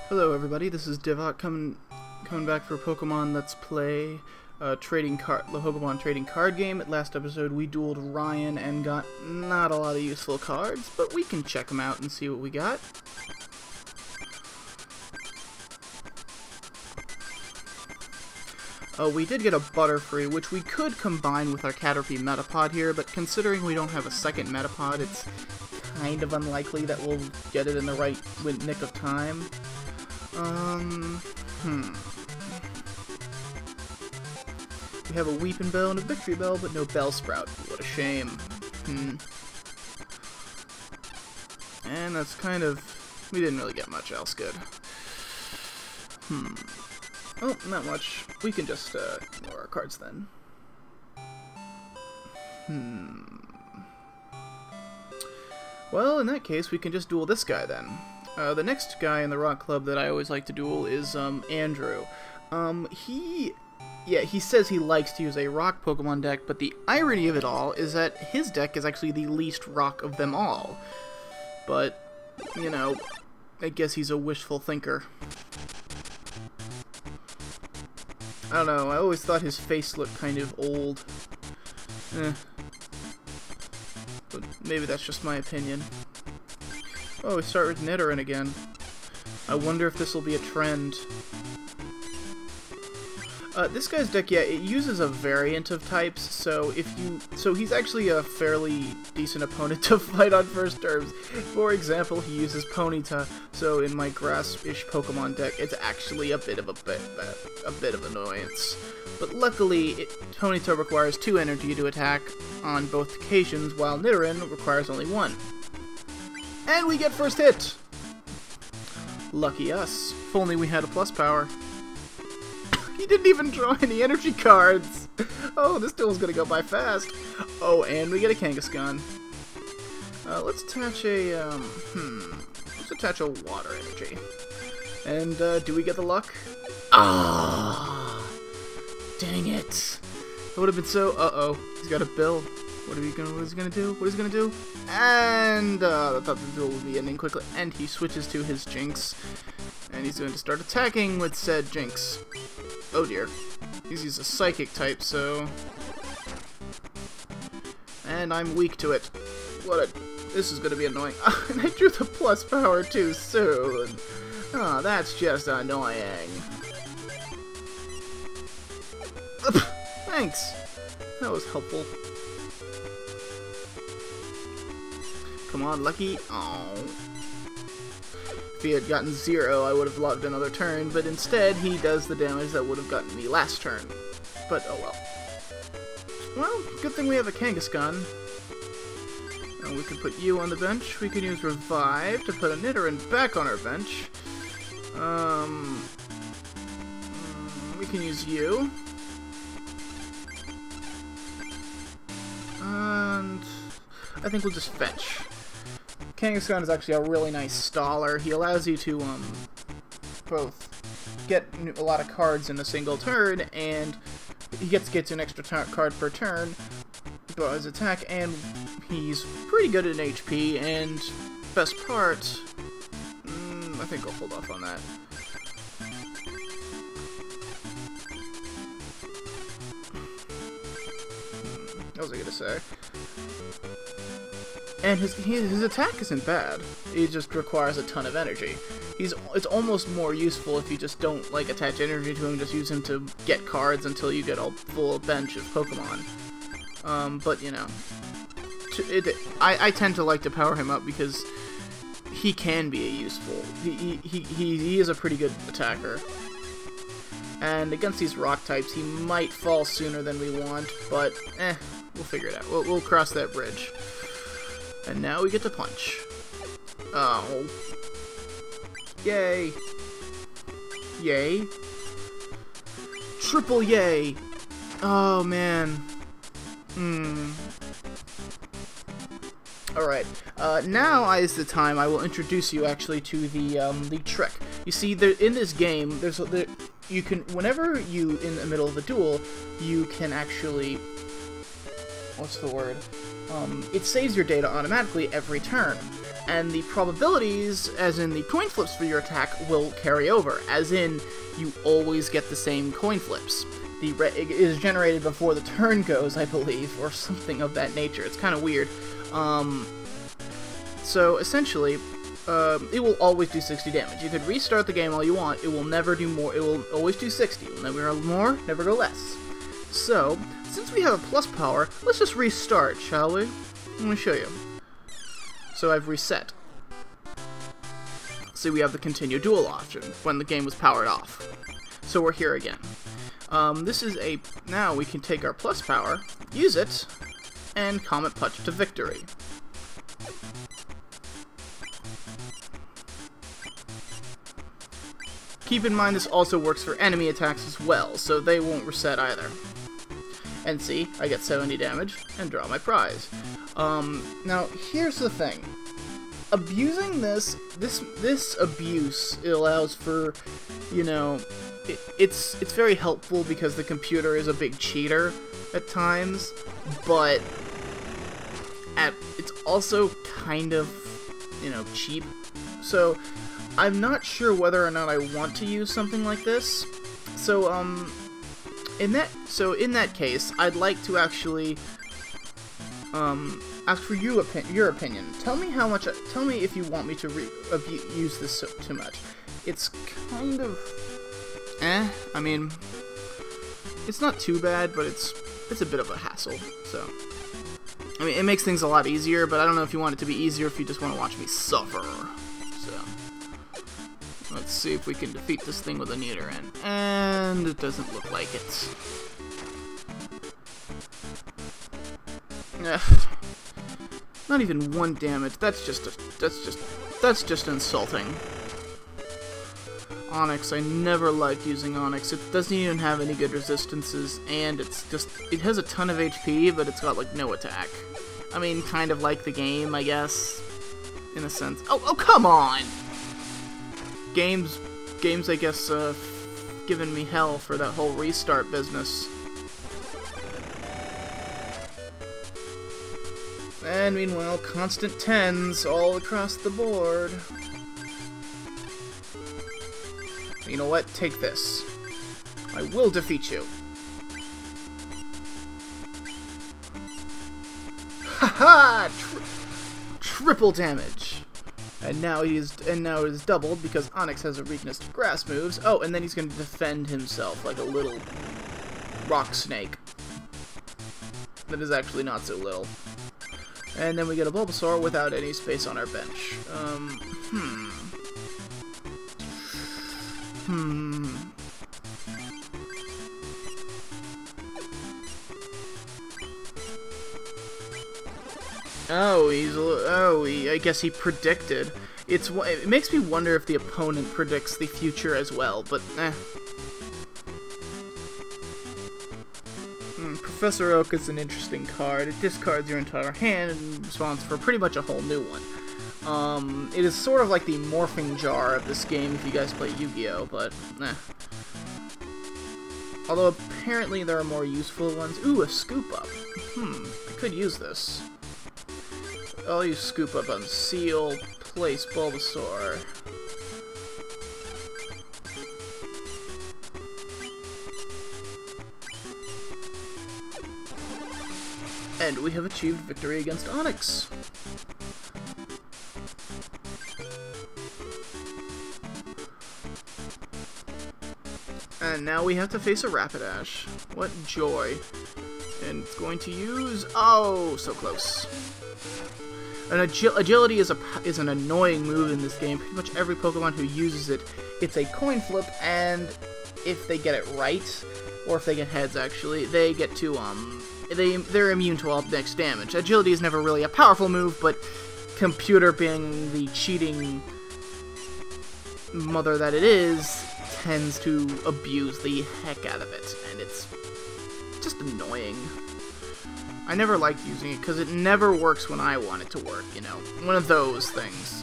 Hello everybody, this is Divock coming back for Pokemon Let's Play the Pokemon trading card game. At last episode we dueled Ryan and got not a lot of useful cards, but we can check them out and see what we got. We did get a Butterfree, which we could combine with our Caterpie Metapod here, but considering we don't have a second Metapod, it's kind of unlikely that we'll get it in the right nick of time. We have a Weeping Bell and a Victory Bell, but no Bellsprout. What a shame. And that's kind of... we didn't really get much else good. Oh, not much. We can just ignore our cards then. Well, in that case, we can just duel this guy then. The next guy in the Rock Club that I always like to duel is Andrew. He says he likes to use a rock Pokemon deck, but the irony of it all is that his deck is actually the least rock of them all. But, you know, I guess he's a wishful thinker. I don't know, I always thought his face looked kind of old. But maybe that's just my opinion. Oh, we start with Nidoran again. I wonder if this will be a trend. This guy's deck, yeah, it uses a variant of types, so he's actually a fairly decent opponent to fight on first terms. For example, he uses Ponyta, so in my grass-ish Pokemon deck, it's actually a bit of annoyance. But luckily, Ponyta requires 2 energy to attack on both occasions, while Nidoran requires only 1. And we get first hit! Lucky us. If only we had a plus power. He didn't even draw any energy cards! Oh, this duel's gonna go by fast. Oh, and we get a Kangaskhan. Let's attach a, let's attach a water energy. And, do we get the luck? Ah! Dang it! That would have been so... uh-oh. He's got a bill. What is he gonna do? And, I thought the duel would be ending quickly. And he switches to his Jinx. And he's going to start attacking with said Jinx. Oh dear. He's a psychic type, so... and I'm weak to it. This is gonna be annoying. And I drew the plus power too soon. Oh, that's just annoying. Thanks. That was helpful. Come on, Lucky. Oh. If he had gotten 0, I would have loved another turn, but instead he does the damage that would have gotten me last turn. But oh well. Well, good thing we have a Kangaskhan. And we can put you on the bench. We can use Revive to put a Nidoran back on our bench. We can use you. And I think we'll just fetch. Kangaskhan is actually a really nice staller. He allows you to both get a lot of cards in a single turn, and he gets an extra card per turn by his attack, and he's pretty good at an HP, and best part, I think I'll hold off on that. What was I gonna say? And his attack isn't bad. It just requires a ton of energy. It's almost more useful if you just don't like attach energy to him. Just use him to get cards until you get a full bench of Pokemon. But you know, I tend to like to power him up because he can be useful. He is a pretty good attacker. And against these rock types, he might fall sooner than we want, but we'll figure it out. We'll cross that bridge. And now we get to punch. Oh. Yay. Yay. Triple yay. Oh, man. Alright. Now is the time I will introduce you actually to the trick. You see, in this game, you can, whenever you, in the middle of the duel, you can actually... what's the word? It saves your data automatically every turn. And the probabilities, as in the coin flips for your attack, will carry over, as in you always get the same coin flips. It is generated before the turn goes, I believe, or something of that nature. It's kind of weird. So essentially, it will always do 60 damage. You could restart the game all you want, it will never do more, it will always do 60. It will never go more, never go less. So, since we have a plus power, let's just restart, shall we? Let me show you. So I've reset. See, we have the continue duel option when the game was powered off. So we're here again. Now we can take our plus power, use it, and Comet Punch to victory. Keep in mind this also works for enemy attacks as well, so they won't reset either. And see, I get 70 damage, and draw my prize. Now, here's the thing. Abusing this abuse, it allows for, you know, it's very helpful because the computer is a big cheater at times, but it's also kind of, you know, cheap. So, I'm not sure whether or not I want to use something like this. So, in that case, I'd like to actually ask for your opinion. Tell me if you want me to use this too much. It's kind of I mean, it's not too bad, but it's a bit of a hassle. So, I mean, it makes things a lot easier, but I don't know if you want it to be easier if you just want to watch me suffer. So, let's see if we can defeat this thing with a neuter end. And it doesn't look like it. Not even 1 damage. That's just insulting. Onyx, I never liked using Onyx. It doesn't even have any good resistances, and it has a ton of HP, but it's got like no attack. I mean, kind of like the game, I guess, in a sense. Oh, come on! Games, I guess, giving me hell for that whole restart business. And meanwhile, constant 10s all across the board. You know what? Take this. I will defeat you. Haha! Triple damage. And now it is doubled because Onyx has a weakness to grass moves. Oh, and then he's going to defend himself like a little rock snake. That is actually not so little. And then we get a Bulbasaur without any space on our bench. I guess he predicted. It makes me wonder if the opponent predicts the future as well, but eh. Professor Oak is an interesting card. It discards your entire hand and spawns for pretty much a whole new one. It is sort of like the morphing jar of this game if you guys play Yu-Gi-Oh, but eh. Although apparently there are more useful ones. Ooh, a scoop up. I could use this. I'll use scoop up on Seal, place Bulbasaur. And we have achieved victory against Onyx. And now we have to face a Rapidash. What joy. And it's going to use... Oh, so close. And agility is an annoying move in this game. Pretty much every Pokemon who uses it, it's a coin flip, and if they get it right, or if they get heads actually, they get to, they're immune to all next damage. Agility is never really a powerful move, but computer being the cheating mother that it is, tends to abuse the heck out of it, and it's just annoying. I never liked using it because it never works when I want it to work, you know. One of those things.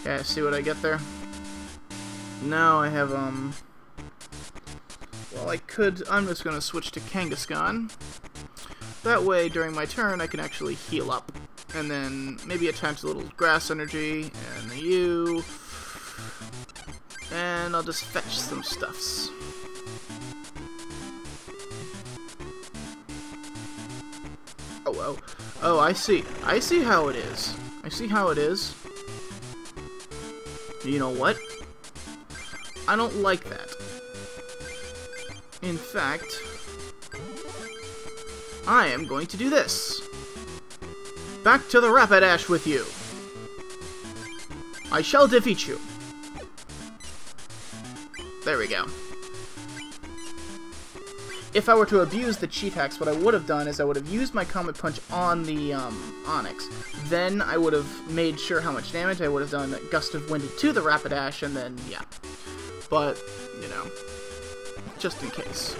Yeah, see what I get there? Now I have, well, I'm just gonna switch to Kangaskhan. That way, during my turn, I can actually heal up. And then maybe attach a little grass energy, and you... And I'll just fetch some stuffs. Oh, I see. I see how it is. I see how it is. You know what? I don't like that. In fact, I am going to do this. Back to the Rapidash with you. I shall defeat you. There we go. If I were to abuse the cheat hacks, what I would have done is I would have used my Comet Punch on the Onyx. Then I would have made sure how much damage I would have done Gust of Wind to the Rapidash, and then, yeah. But, you know, just in case.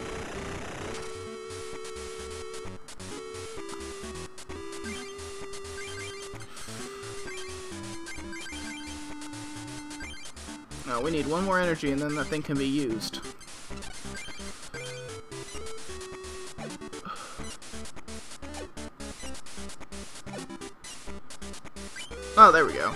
No, we need one more energy, and then that thing can be used. Oh, there we go.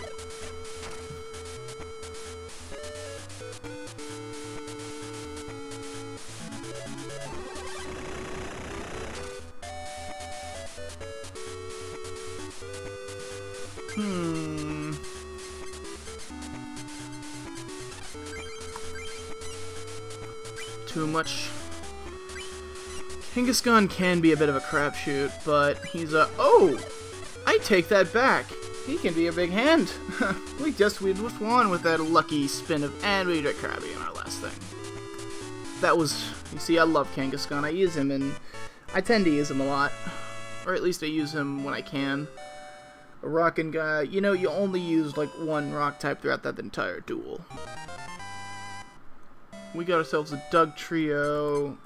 Too much. Kangaskhan can be a bit of a crapshoot, but he's a... Oh! I take that back! He can be a big hand! we just won with that lucky spin of... And we did Krabby in our last thing. That was... You see, I love Kangaskhan. I use him, and I tend to use him a lot. Or at least I use him when I can. A rockin' guy... You know, you only use, like, one rock type throughout that entire duel. We got ourselves a Doug trio.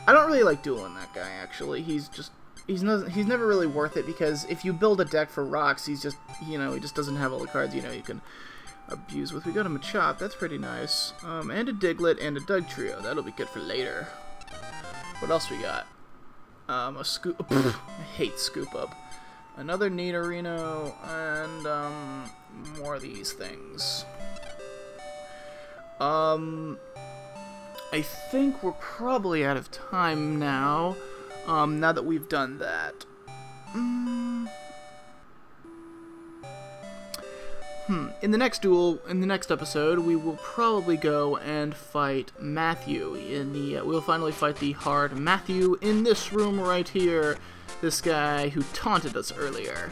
I don't really like dueling that guy, actually. He's never really worth it, because if you build a deck for rocks, he's just, you know, he just doesn't have all the cards, you know, you can abuse with. We got a Machop, that's pretty nice. And a Diglett and a Doug trio. That'll be good for later. What else we got? A Scoop... I hate Scoop Up. Another Nidorino, and, more of these things. I think we're probably out of time now, now that we've done that. In the next duel, in the next episode, we will probably go and fight Matthew in the, we'll finally fight the hard Matthew in this room right here, this guy who taunted us earlier.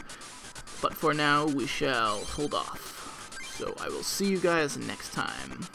But for now, we shall hold off. So I will see you guys next time.